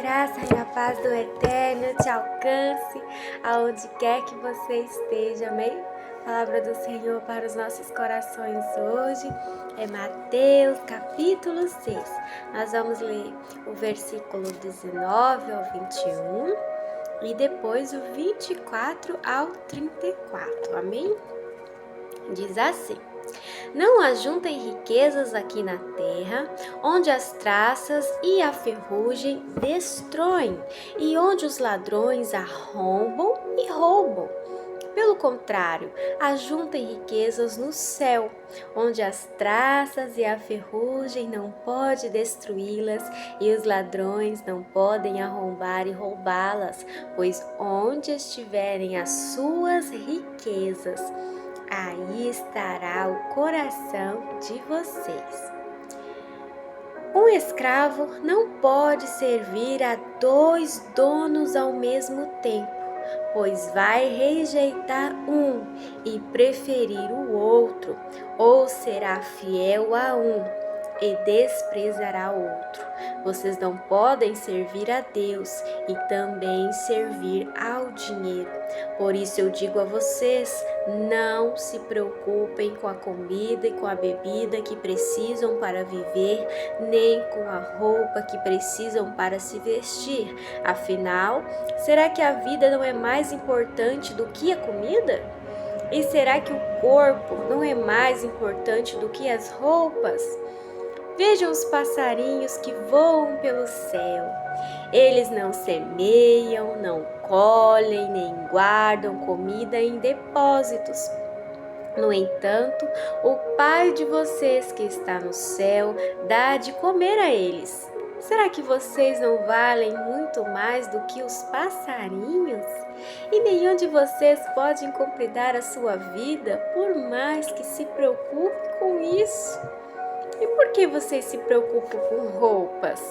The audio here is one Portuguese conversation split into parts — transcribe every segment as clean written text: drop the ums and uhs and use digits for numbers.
graça e a paz do Eterno te alcance aonde quer que você esteja, amém? Palavra do Senhor para os nossos corações hoje é Mateus capítulo 6. Nós vamos ler o versículo 19 ao 21 e depois o 24 ao 34, amém? Diz assim: Não ajuntem riquezas aqui na terra, onde as traças e a ferrugem destroem, e onde os ladrões arrombam e roubam. Pelo contrário, ajuntem riquezas no céu, onde as traças e a ferrugem não podem destruí-las, e os ladrões não podem arrombar e roubá-las, pois onde estiverem as suas riquezas, aí estará o coração de vocês. Um escravo não pode servir a 2 donos ao mesmo tempo, pois vai rejeitar um e preferir o outro, ou será fiel a um e desprezará o outro. Vocês não podem servir a Deus e também servir ao dinheiro. Por isso eu digo a vocês, não se preocupem com a comida e com a bebida que precisam para viver, nem com a roupa que precisam para se vestir. Afinal, será que a vida não é mais importante do que a comida? E será que o corpo não é mais importante do que as roupas? Vejam os passarinhos que voam pelo céu. Eles não semeiam, não colhem, nem guardam comida em depósitos. No entanto, o Pai de vocês que está no céu dá de comer a eles. Será que vocês não valem muito mais do que os passarinhos? E nenhum de vocês pode encomendar a sua vida, por mais que se preocupe com isso. E por que vocês se preocupam com roupas?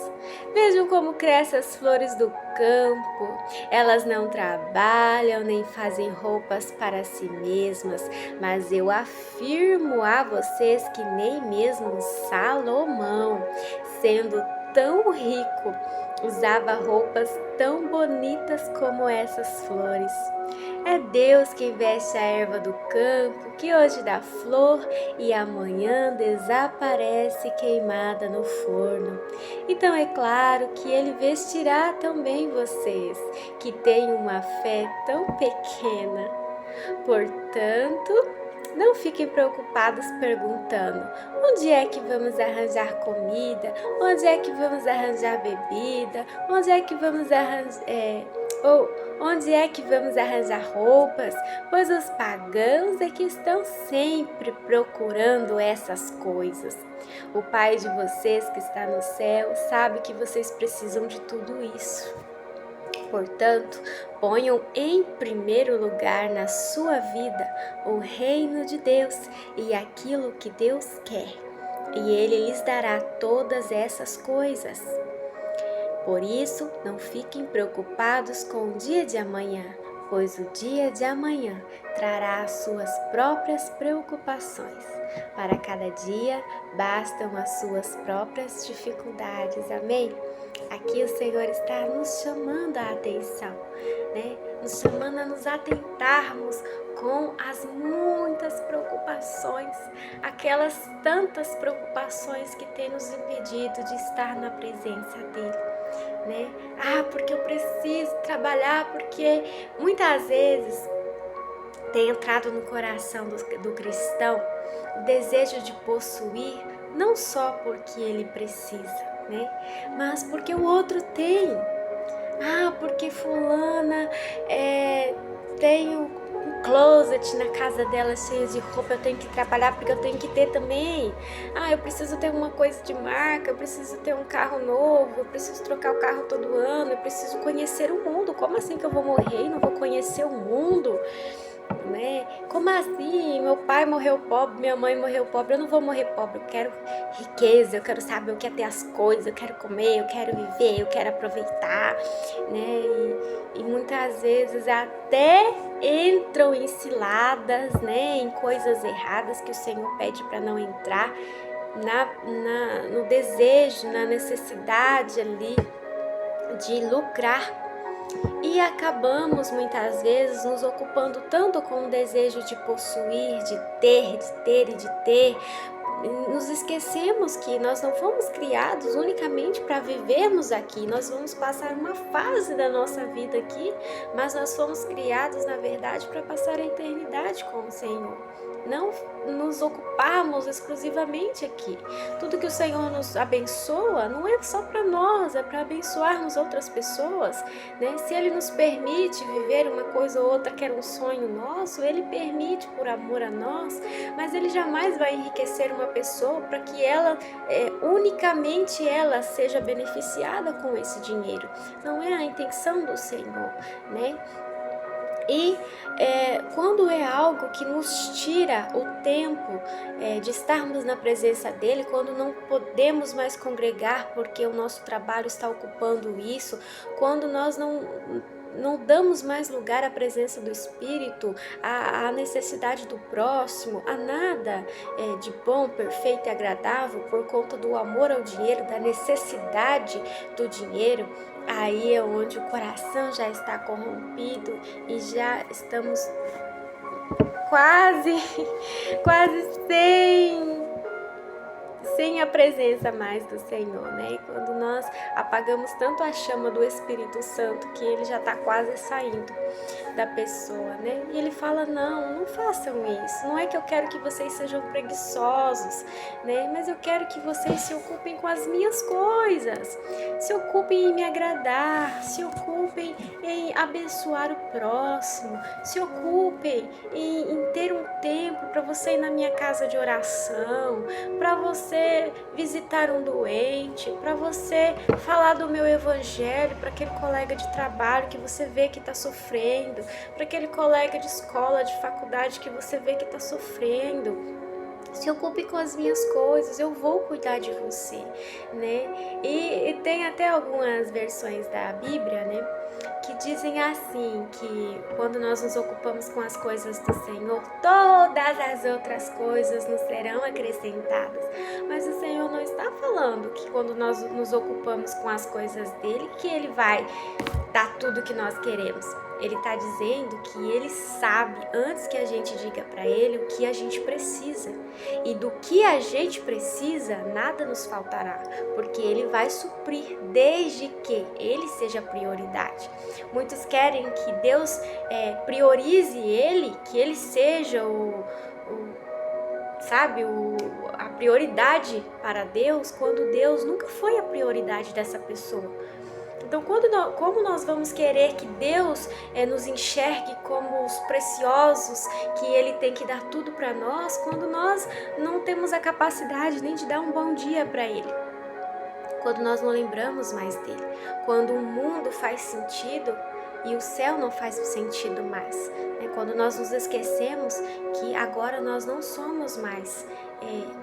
Vejam como crescem as flores do campo. Elas não trabalham nem fazem roupas para si mesmas, mas eu afirmo a vocês que nem mesmo Salomão, sendo tão rico, usava roupas tão bonitas como essas flores. É Deus quem veste a erva do campo, que hoje dá flor e amanhã desaparece queimada no forno. Então é claro que Ele vestirá também vocês, que têm uma fé tão pequena. Portanto, não fiquem preocupados perguntando: onde é que vamos arranjar comida? Onde é que vamos arranjar bebida? Onde é que vamos arranjar roupas? Pois os pagãos é que estão sempre procurando essas coisas. O Pai de vocês que está no céu sabe que vocês precisam de tudo isso. Portanto, ponham em primeiro lugar na sua vida o reino de Deus e aquilo que Deus quer, e Ele lhes dará todas essas coisas. Por isso, não fiquem preocupados com o dia de amanhã, pois o dia de amanhã trará as suas próprias preocupações. Para cada dia, bastam as suas próprias dificuldades. Amém? Aqui o Senhor está nos chamando a atenção, né? Nos chamando a nos atentarmos com as muitas preocupações, aquelas tantas preocupações que têm nos impedido de estar na presença dEle, né? Porque eu preciso trabalhar, porque muitas vezes tem entrado no coração do cristão o desejo de possuir, não só porque ele precisa, né? Mas porque o outro tem. Porque fulana tem um closet na casa dela cheio de roupa, eu tenho que trabalhar porque eu tenho que ter também. Eu preciso ter uma coisa de marca, eu preciso ter um carro novo, eu preciso trocar o carro todo ano, eu preciso conhecer o mundo. Como assim que eu vou morrer e não vou conhecer o mundo? Né? Como assim? Meu pai morreu pobre, minha mãe morreu pobre, eu não vou morrer pobre, eu quero riqueza, eu quero saber o que é ter as coisas, eu quero comer, eu quero viver, eu quero aproveitar, né? E muitas vezes até entram em ciladas, né? Em coisas erradas que o Senhor pede para não entrar, no desejo, na necessidade ali de lucrar. E acabamos muitas vezes nos ocupando tanto com o desejo de possuir, de ter e de ter. Nos esquecemos que nós não fomos criados unicamente para vivermos aqui, nós vamos passar uma fase da nossa vida aqui, mas nós fomos criados, na verdade, para passar a eternidade com o Senhor. Não nos ocuparmos exclusivamente aqui. Tudo que o Senhor nos abençoa não é só para nós, é para abençoarmos outras pessoas, né? Se Ele nos permite viver uma coisa ou outra que era um sonho nosso, Ele permite por amor a nós, mas Ele jamais vai enriquecer uma pessoa para que ela, unicamente ela, seja beneficiada com esse dinheiro. Não é a intenção do Senhor, né? E quando é algo que nos tira o tempo de estarmos na presença dele, quando não podemos mais congregar porque o nosso trabalho está ocupando isso, quando nós não damos mais lugar à presença do Espírito, à necessidade do próximo, a nada de bom, perfeito e agradável por conta do amor ao dinheiro, da necessidade do dinheiro, aí é onde o coração já está corrompido e já estamos quase sem a presença mais do Senhor, né? E quando nós apagamos tanto a chama do Espírito Santo que ele já está quase saindo da pessoa, né? E ele fala, não façam isso. Não é que eu quero que vocês sejam preguiçosos, né? Mas eu quero que vocês se ocupem com as minhas coisas. Se ocupem em me agradar, se ocupem em abençoar o próximo, se ocupem em ter um tempo para você ir na minha casa de oração, para você visitar um doente, para você falar do meu evangelho para aquele colega de trabalho que você vê que está sofrendo, para aquele colega de escola, de faculdade que você vê que está sofrendo. Se ocupe com as minhas coisas, eu vou cuidar de você, né? E tem até algumas versões da Bíblia, né, que dizem assim, que quando nós nos ocupamos com as coisas do Senhor, todas as outras coisas nos serão acrescentadas. Mas o Senhor não está falando que quando nós nos ocupamos com as coisas dele, que ele vai dar tudo que nós queremos. Ele está dizendo que ele sabe, antes que a gente diga para ele, o que a gente precisa. E do que a gente precisa, nada nos faltará, porque ele vai suprir desde que ele seja prioridade. Muitos querem que Deus priorize ele, que ele seja a prioridade para Deus, quando Deus nunca foi a prioridade dessa pessoa. Então, como nós vamos querer que Deus nos enxergue como os preciosos, que Ele tem que dar tudo para nós, quando nós não temos a capacidade nem de dar um bom dia para Ele? Quando nós não lembramos mais dele, quando o mundo faz sentido e o céu não faz sentido mais, né? Quando nós nos esquecemos que agora nós não somos mais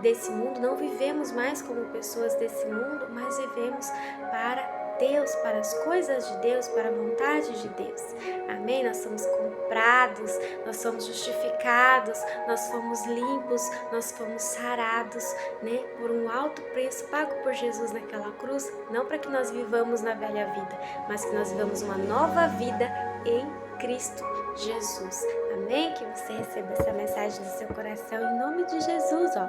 desse mundo, não vivemos mais como pessoas desse mundo, mas vivemos para Deus, para as coisas de Deus, para a vontade de Deus. Amém? Nós somos comprados, nós somos justificados, nós fomos limpos, nós fomos sarados, né? Por um alto preço pago por Jesus naquela cruz, não para que nós vivamos na velha vida, mas que nós vivamos uma nova vida em Cristo Jesus. Amém? Que você receba essa mensagem do seu coração em nome de Jesus, ó.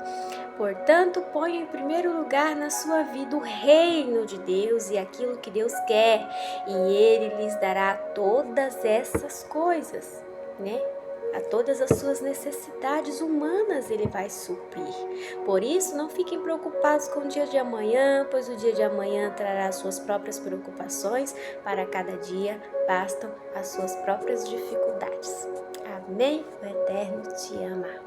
Portanto, ponha em primeiro lugar na sua vida o reino de Deus e aquilo que Deus quer, e Ele lhes dará todas essas coisas, né? A todas as suas necessidades humanas Ele vai suprir. Por isso, não fiquem preocupados com o dia de amanhã, pois o dia de amanhã trará as suas próprias preocupações. Para cada dia bastam as suas próprias dificuldades. Amém? O Eterno te ama.